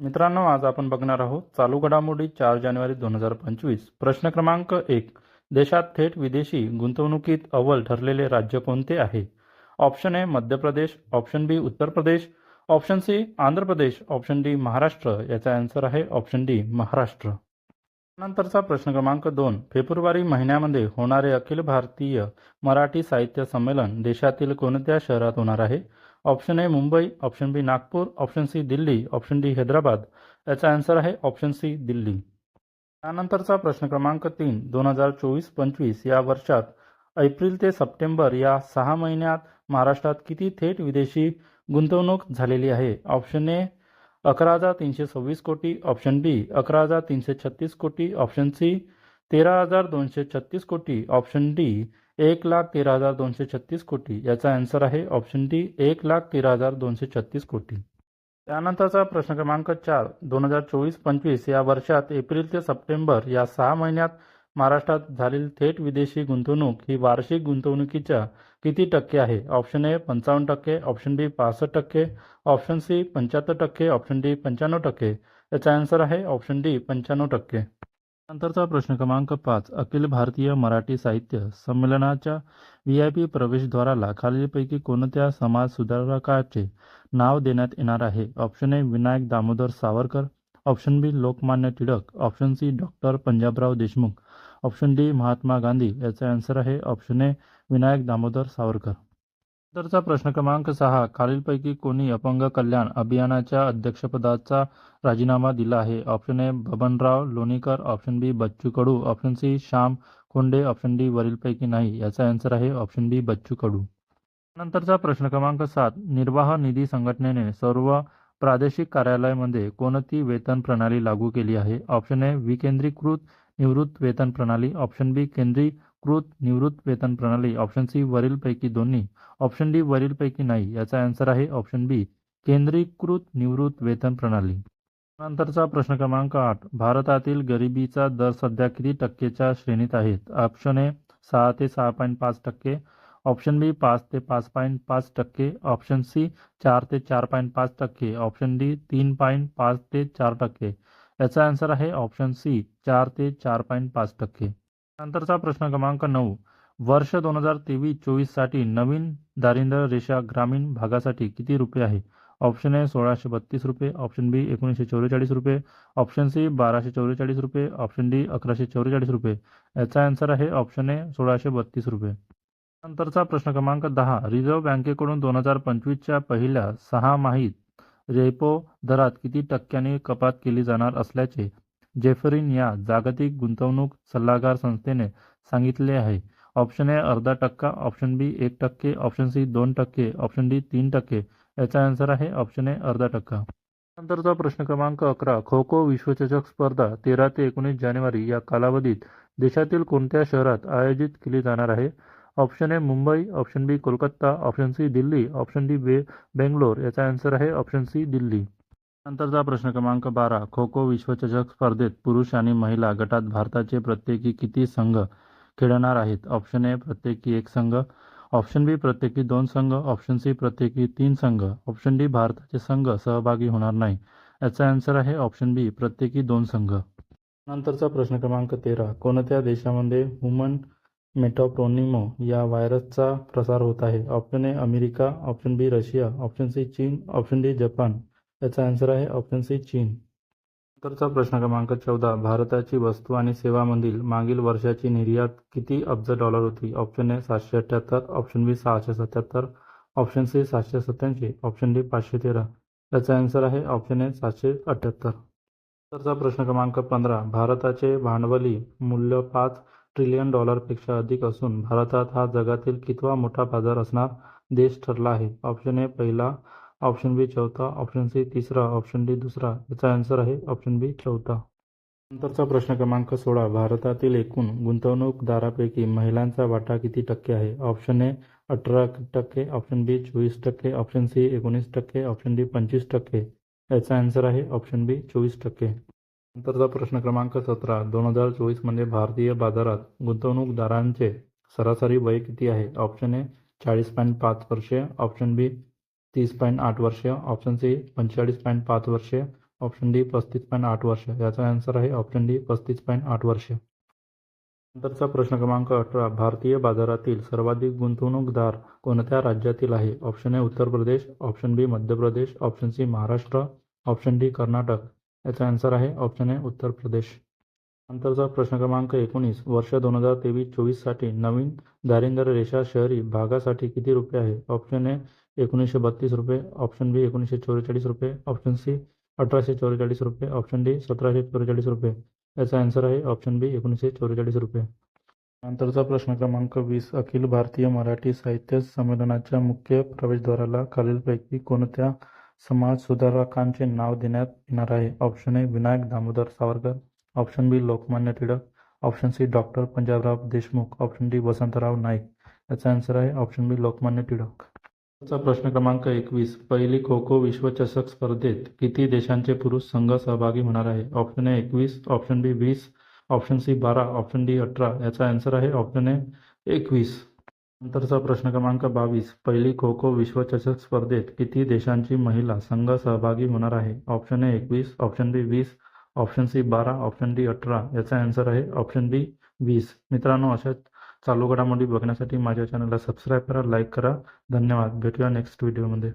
मित्रांनो, आज आपण बघणार आहोत चालू घडामोडी 4 जानेवारी 2025. प्रश्न क्रमांक 1. देशात थेट विदेशी गुंतवणुकीत अव्वल ठरलेले राज्य कोणते आहे? ऑप्शन ए मध्य प्रदेश, ऑप्शन बी Uttar Pradesh, option C Andhra Pradesh, option D Maharashtra. याचा आन्सर आहे ऑप्शन डी महाराष्ट्र. नंतरचा प्रश्न क्रमांक 2. फेब्रुवारी महिन्यामध्ये होणारे अखिल भारतीय मराठी साहित्य संमेलन देशातील कोणत्या शहरात होणार आहे? Option A Mumbai, option B Nagpur, option C Delhi, option D Hyderabad. याचा आन्सर आहे ऑप्शन सी दिल्ली. त्यानंतरचा प्रश्न क्रमांक 3. 2024-25 या वर्षात एप्रिल ते सप्टेंबर या 6 महिन्यात महाराष्ट्रात किती थेट विदेशी गुंतवणूक झालेली आहे? ऑप्शन ए 11,326 कोटी, ऑप्शन बी 11,336 कोटी, ऑप्शन सी 13,236 कोटी, ऑप्शन डी 1,13,236 कोटी. याचा आन्सर आहे ऑप्शन डी 1,13,236 कोटी. त्यानंतरचा प्रश्न क्रमांक 4. 2024-25 या वर्षात एप्रिल ते सप्टेंबर या 6 महिन्यात महाराष्ट्रात झालेली थेट विदेशी गुंतवणूक ही वार्षिक गुंतवणुकीच्या किती टक्के आहे? Option A 55%, option B 65%, option C 75%, option D 95%. याचा आन्सर आहे ऑप्शन डी 95%. नंतरचा प्रश्न क्रमांक 5. अखिल भारतीय मराठी साहित्य संमेलनाच्या VIP प्रवेशद्वाराला खालीलपैकी कोणत्या समाज सुधारकाचे नाव देण्यात येणार आहे? Option A Vinayak Damodar Savarkar, option B Lokmanya Tilak, option C doctor Panjabrao Deshmukh, option D Mahatma Gandhi. याचा आन्सर आहे ऑप्शन ए विनायक दामोदर सावरकर. नंतरचा प्रश्न क्रमांक 6. खालीलपैकी कोणी अपंग कल्याण अभियानाच्या अध्यक्षपदाचा राजीनामा दिला आहे? Option A Babanrao Lonikar, option B Bachchu Kadu, option C Shyam Khonde, option D वरीलपैकी नाही. याचा आन्सर आहे ऑप्शन बी बच्चू कडू. नंतरचा प्रश्न क्रमांक 7. निर्वाह निधी संघटनेने सर्व प्रादेशिक कार्यालयामध्ये कोणती वेतन प्रणाली लागू केली आहे? ऑप्शन ए विकेंद्रीकृत निवृत्त वेतन प्रणाली, ऑप्शन बी केंद्रीकृत निवृत्त वेतन प्रणाली, ऑप्शन सी वरीलपैकी दोन्ही, ऑप्शन डी वरीलपैकी नाही. याचा आन्सर आहे ऑप्शन बी केंद्रीकृत निवृत्त वेतन प्रणाली. नंतरचा प्रश्न क्रमांक 8. भारतातील गरिबीचा दर सध्या किती टक्केच्या श्रेणीत आहे? ऑप्शन ए 6 ते 6.5%, ऑप्शन बी 5 ते 5.5%, ऑप्शन सी 4 ते 4.5%, ऑप्शन डी 3.5 ते 4%. याचा आन्सर आहे ऑप्शन सी 4 ते 4.5%. नंतरचा प्रश्न क्रमांक 9. वर्ष 2023-24 साठी नवीन दारिद्र्य रेषा ग्रामीण भागासाठी किती रुपये आहे? ऑप्शन ए 1,632 रुपये, ऑप्शन बी 1,944 रुपये, ऑप्शन सी 1,244 रुपये, ऑप्शन डी 1,144 रुपये. याचा आन्सर आहे ऑप्शन ए 1,632 रुपये. नंतरचा प्रश्न क्रमांक 10. रिझर्व्ह बँकेकडून 2025च्या पहिल्या 6 माहीत रेपो दरात किती टक्क्यांनी कपात केली जाणार असल्याचे जेफरीन या जागतिक गुंतवणूक सल्लागार संस्थेने सांगितले आहे? ऑप्शन ए अर्धा टक्का, ऑप्शन बी 1%, ऑप्शन सी 2%, ऑप्शन डी 3%. याचा आन्सर आहे ऑप्शन ए अर्धा टक्का. नंतरचा प्रश्न क्रमांक 11. खो खो विश्वचषक स्पर्धा 13 ते 19 जानेवारी या कालावधीत देशातील कोणत्या शहरात आयोजित केली जाणार आहे? Option A Mumbai, option B Kolkata, option C Delhi, option D Bangalore. याचा आन्सर आहे ऑप्शन सी दिल्ली. नंतरचा प्रश्न क्रमांक 12. खो खो विश्वचषक स्पर्धेत पुरुष आणि महिला गटात भारताचे प्रत्येकी किती संघ खेळणार आहेत? ऑप्शन ए प्रत्येकी 1 संघ, ऑप्शन बी प्रत्येकी 2 संघ, ऑप्शन सी प्रत्येकी 3 संघ, ऑप्शन डी भारताचे संघ सहभागी होणार नाही. याचा आन्सर आहे ऑप्शन बी प्रत्येकी 2 संघ. नंतरचा प्रश्न क्रमांक 13. कोणत्या देशामध्ये ह्युमन मेटाप्रोनिमो या व्हायरसचा प्रसार होत आहे? Option A America, option B Russia, option C चीन, ऑप्शन डी जपान. याचा आन्सर आहे ऑप्शन सी चीन. नंतरचा प्रश्न क्रमांक 14. भारताची वस्तू आणि सेवांमधील मागील वर्षाची निर्यात किती अब्ज डॉलर होती? Option A 778, option B 677, option C 787, option D 513. याचा आन्सर आहे ऑप्शन ए 778. नंतरचा प्रश्न क्रमांक 15. भारताचे भांडवली मूल्य 5 ट्रिलियन डॉलरपेक्षा अधिक असून भारतात हा जगातील कितवा मोठा बाजार असणार देश ठरला आहे? ऑप्शन ए पहिला, ऑप्शन बी चौथा, ऑप्शन सी तिसरा, ऑप्शन डी दुसरा. याचा आन्सर आहे ऑप्शन बी चौथा. नंतरचा प्रश्न क्रमांक 16. भारतातील एकूण गुंतवणूकदारापैकी महिलांचा वाटा किती टक्के आहे? Option A 18%, option B 24%, option C 19%, option D 25%. याचा आन्सर आहे ऑप्शन बी 24%. नंतरचा प्रश्न क्रमांक 17. 2024 मध्ये भारतीय बाजारात गुंतवणूकदारांचे सरासरी वय किती आहे? ऑप्शन ए 40.5 वर्षे, ऑप्शन बी 30.8 वर्षे, ऑप्शन सी 45.5 वर्षे, ऑप्शन डी 35.8 वर्ष. याचा आन्सर आहे ऑप्शन डी 35.8 वर्ष. नंतरचा प्रश्न क्रमांक 18. भारतीय बाजारातील सर्वाधिक गुंतवणूकदार कोणत्या राज्यातील आहे? ऑप्शन ए Uttar Pradesh, option B Madhya Pradesh, option C Maharashtra, option D Karnataka. याचा आन्सर आहे ऑप्शन ए उत्तर प्रदेश. नंतरचा प्रश्न क्रमांक 19. वर्ष 2023-24 साठी नवीन दारिद्र्य रेषा शहरी भागासाठी किती रुपये आहे? ऑप्शन ए 1932 रुपये, ऑप्शन बी 1944 रुपये, ऑप्शन सी 1844 रुपये, ऑप्शन डी 1744 रुपये. याचा आन्सर आहे ऑप्शन बी 1944 रुपये. नंतरचा प्रश्न क्रमांक 20. अखिल भारतीय मराठी साहित्य संमेलनाच्या मुख्य प्रवेशद्वाराला खालीलपैकी कोणत्या समाजसुधारकांचे नाव देण्यात येणार आहे? Option A Vinayak Damodar Savarkar, option B Lokmanya Tilak, option C doctor Panjabrao Deshmukh, option D Vasantrao Naik. याचा आन्सर आहे ऑप्शन बी लोकमान्य टिळक. चा प्रश्न क्रमांक 21. पहिली खो खो विश्वचषक स्पर्धेत किती देशांचे पुरुष संघ सहभागी होणार आहे? Option A 21, option B 20, option C 12, option D 18. याचा आन्सर आहे ऑप्शन ए 21. नंतरचा प्रश्न क्रमांक 22. पहिली खो खो विश्वचषक स्पर्धेत किती देशांची महिला संघ सहभागी होणार आहे? Option A 21, option B 20, option C 12, option D 18. याचा आन्सर आहे ऑप्शन डी 20. मित्रांनो, अशा चालू घडामोडी बघण्यासाठी माझ्या चॅनलला सबस्क्राईब करा, लाईक करा. धन्यवाद. भेटूया नेक्स्ट व्हिडिओमध्ये.